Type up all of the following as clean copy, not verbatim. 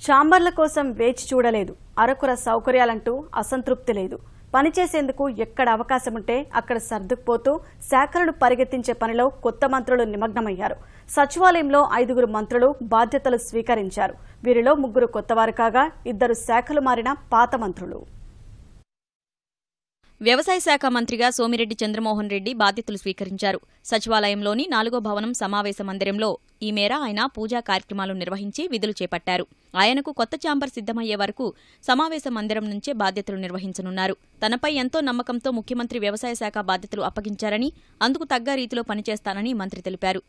చాంబర్ల కోసం వేచి చూడలేదు. అరకుర సౌకర్యాలంటూ అసంతృప్తి లేదు. పనిచేసేందుకు ఎక్కడ అవకాశం ఉంటే అక్కడ సర్దుకుపోతూ శాఖలను పరిగెత్తించే పనిలో కొత్త మంత్రులు నిమగ్నమయ్యారు. సచివాలయంలో 5 మంత్రులు బాధ్యతలు స్వీకరించారు. వీరిలో 3 కొత్తవారు కాగా 2 శాఖలు మారిన పాత మంత్రులు. వ్యవసాయ శాఖ మంత్రిగా సోమిరెడ్డి చంద్రమోహన్ రెడ్డి బాధ్యతలు స్వీకరించారు. సచివాలయంలోని 4వ భవనం సమావేశ మందిరంలో ఈ మేర ఆయన పూజా కార్యక్రమాలు నిర్వహించి విధులు చేపట్టారు. ఆయనకు కొత్త ఛాంబర్ సిద్ధమయ్యే వరకు సమావేశ మందిరం నుంచే బాధ్యతలు నిర్వహించనున్నారు. తనపై ఎంతో నమ్మకంతో ముఖ్యమంత్రి వ్యవసాయ శాఖ బాధ్యతలు అప్పగించారని, అందుకు తగ్గ రీతిలో పనిచేస్తానని మంత్రి తెలిపారు.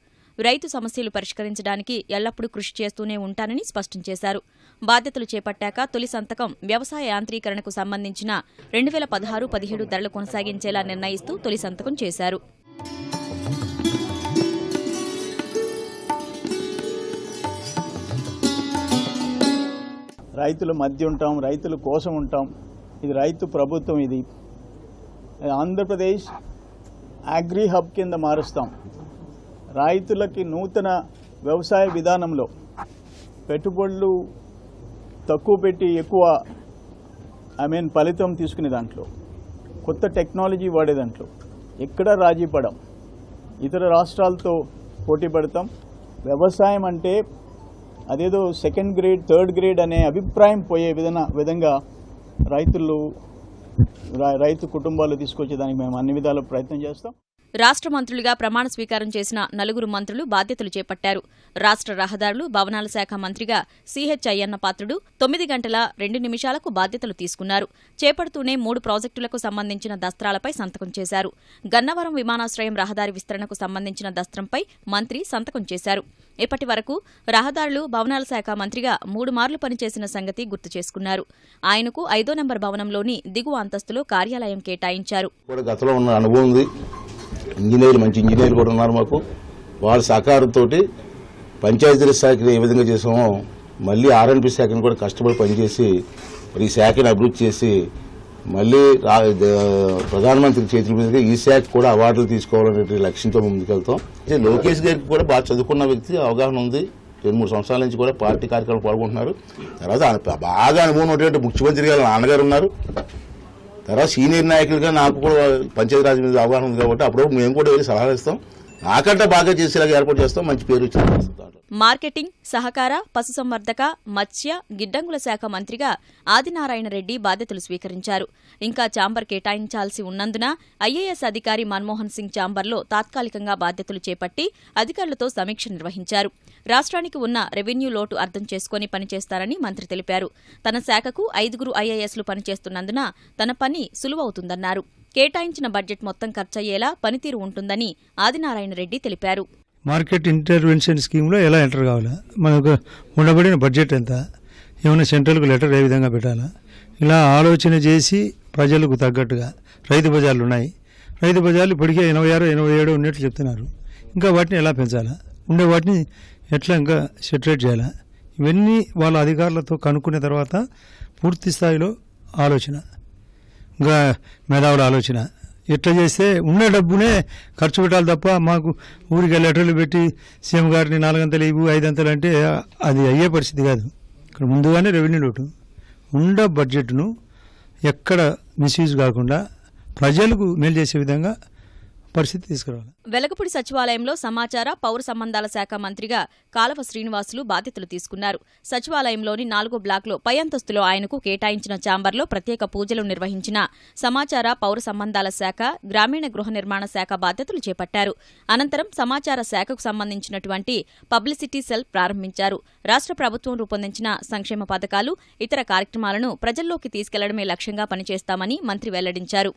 రైతు సమస్యలు పరిష్కరించడానికి ఎల్లప్పుడూ కృషి చేస్తూనే ఉంటానని స్పష్టం చేశారు. బాధ్యతలు చేపట్టాక తొలి సంతకం వ్యవసాయ యాంత్రీకరణకు సంబంధించిన 2016-17 ధరలు కొనసాగించేలా నిర్ణయిస్తూ తొలి సంతకం చేశారు. రైతుల మధ్య ఉంటాం, రైతుల కోసం ఉంటాం. ఇది రైతు ప్రభుత్వం. ఇది ఆంధ్రప్రదేశ్ అగ్రి హబ్ కింద మారుస్తాం. రైతులకి నూతన వ్యవసాయ విధానంలో పెట్టుబడులు తక్కువ పెట్టి ఎక్కువ ఫలితం తీసుకునే దాంట్లో, కొత్త టెక్నాలజీ వాడే దాంట్లో ఎక్కడ రాజీ పడం. ఇతర రాష్ట్రాలతో పోటీ పడతాం. వ్యవసాయం అంటే అదేదో 2nd గ్రేడ్ 3rd గ్రేడ్ అనే అభిప్రాయం పోయే విధంగా రైతు కుటుంబాలు తీసుకొచ్చేదానికి మేము అన్ని విధాల ప్రయత్నం చేస్తాం. రాష్ట్ర మంత్రులుగా ప్రమాణ స్వీకారం చేసిన 4 మంత్రులు బాధ్యతలు చేపట్టారు. రాష్ట్ర రహదారులు, భవనాల శాఖ మంత్రిగా సిహెచ్ అయ్యన్న పాత్రుడు 9 గంటల 2 నిమిషాలకు బాధ్యతలు తీసుకున్నారు. చేపడుతూనే 3 ప్రాజెక్టులకు సంబంధించిన దస్త్రాలపై సంతకం చేశారు. గన్నవరం విమానాశ్రయం రహదారి విస్తరణకు సంబంధించిన దస్త్రంపై మంత్రి సంతకం చేశారు. ఇప్పటి వరకు రహదారులు, భవనాల శాఖ మంత్రిగా 3 మార్లు పనిచేసిన సంగతి గుర్తు చేసుకున్నారు. ఆయనకు 5వ నెంబర్ భవనంలోని దిగువ అంతస్తులో కార్యాలయం కేటాయించారు. మంచి ఇంజనీర్లు కూడా ఉన్నారు మాకు. వాళ్ళ సహకారంతో పంచాయతీరాజ్ శాఖని ఏ విధంగా చేసామో మళ్ళీ ఆర్ఎన్పి శాఖను కూడా కష్టపడి పనిచేసి ఈ శాఖను అభివృద్ధి చేసి మళ్ళీ ప్రధానమంత్రి చేతుల మీదుగా ఈ శాఖ కూడా అవార్డులు తీసుకోవాలనే లక్ష్యంతో ముందుకెళ్తాం. లోకేష్ గారికి కూడా బాగా చదువుకున్న వ్యక్తి, అవగాహన ఉంది. 2-3 సంవత్సరాల నుంచి కూడా పార్టీ కార్యక్రమాలు పాల్గొంటున్నారు. తర్వాత బాగా అనుభవం ఉన్నటువంటి ముఖ్యమంత్రి గారు నాన్నగారు ఉన్నారు. తర్వాత సీనియర్ నాయకులుగా నాకు కూడా పంచాయతీరాజ్ మీద అవగాహన ఉంది కాబట్టి అప్పుడు మేము కూడా వెళ్ళి సలహాలు ఇస్తాం. నాకంటే బాగా చేసేలాగా ఏర్పాటు చేస్తాం. మంచి పేరు ఇచ్చారు. మార్కెటింగ్, సహకార, పశుసంవర్ధక, మత్స్య, గిడ్డంగుల శాఖ మంత్రిగా ఆదినారాయణ రెడ్డి బాధ్యతలు స్వీకరించారు. ఇంకా ఛాంబర్ కేటాయించాల్సి ఉన్నందున ఐఏఎస్ అధికారి మన్మోహన్ సింగ్ ఛాంబర్లో తాత్కాలికంగా బాధ్యతలు చేపట్టి అధికారులతో సమీక్ష నిర్వహించారు. రాష్ట్రానికి ఉన్న రెవెన్యూ లోటు అర్థం చేసుకుని పనిచేస్తారని మంత్రి తెలిపారు. తన శాఖకు 5 ఐఏఎస్లు పనిచేస్తున్నందున తన పని సులువవుతుందన్నారు. కేటాయించిన బడ్జెట్ మొత్తం ఖర్చయ్యేలా పనితీరు ఉంటుందని ఆదినారాయణ రెడ్డి తెలిపారు. మార్కెట్ ఇంటర్వెన్షన్ స్కీమ్లో ఎలా ఎంటర్ కావాలా, మనకు ఉండబడిన బడ్జెట్ ఎంత, ఏమైనా సెంట్రల్కు లెటర్ ఏ విధంగా పెట్టాలా, ఇలా ఆలోచన చేసి ప్రజలకు తగ్గట్టుగా రైతు బజార్లు ఉన్నాయి. రైతు బజార్లు ఇప్పటికే 86-87 ఉన్నట్లు చెప్తున్నారు. ఇంకా వాటిని ఎలా పెంచాలా, ఉండే వాటిని ఎట్లా ఇంకా సెటరేట్ చేయాలా, ఇవన్నీ వాళ్ళ అధికారులతో కనుక్కున్న తర్వాత పూర్తి స్థాయిలో ఆలోచన, ఇంకా మేధావుల ఆలోచన ఎట్లా చేస్తే ఉన్న డబ్బునే ఖర్చు పెట్టాలి తప్ప మాకు ఊరికి లెటర్లు పెట్టి సీఎం గారిని 4 అంతలు ఇవ్వు 5 అంతలు అంటే అది అయ్యే పరిస్థితి కాదు. ఇక్కడ ముందుగానే రెవెన్యూ లోటు ఉండ బడ్జెట్ను ఎక్కడ మిస్యూజ్ కాకుండా ప్రజలకు మేలు చేసే విధంగా పరిస్థితి తీసుకురావాలి. వెలగపూడి సచివాలయంలో సమాచార, పౌర సంబంధాల శాఖ మంత్రిగా కాలవ శ్రీనివాసులు బాధ్యతలు తీసుకున్నారు. సచివాలయంలోని 4వ బ్లాక్లో పై అంతస్తులో ఆయనకు కేటాయించిన ఛాంబర్లో ప్రత్యేక పూజలు నిర్వహించిన సమాచార, పౌర సంబంధాల శాఖ, గ్రామీణ గృహ నిర్మాణ శాఖ బాధ్యతలు చేపట్టారు. అనంతరం సమాచార శాఖకు సంబంధించినటువంటి పబ్లిసిటీ సెల్ ప్రారంభించారు. రాష్ట్ర ప్రభుత్వం రూపొందించిన సంక్షేమ పథకాలు, ఇతర కార్యక్రమాలను ప్రజల్లోకి తీసుకెళ్లడమే లక్ష్యంగా పనిచేస్తామని మంత్రి వెల్లడించారు.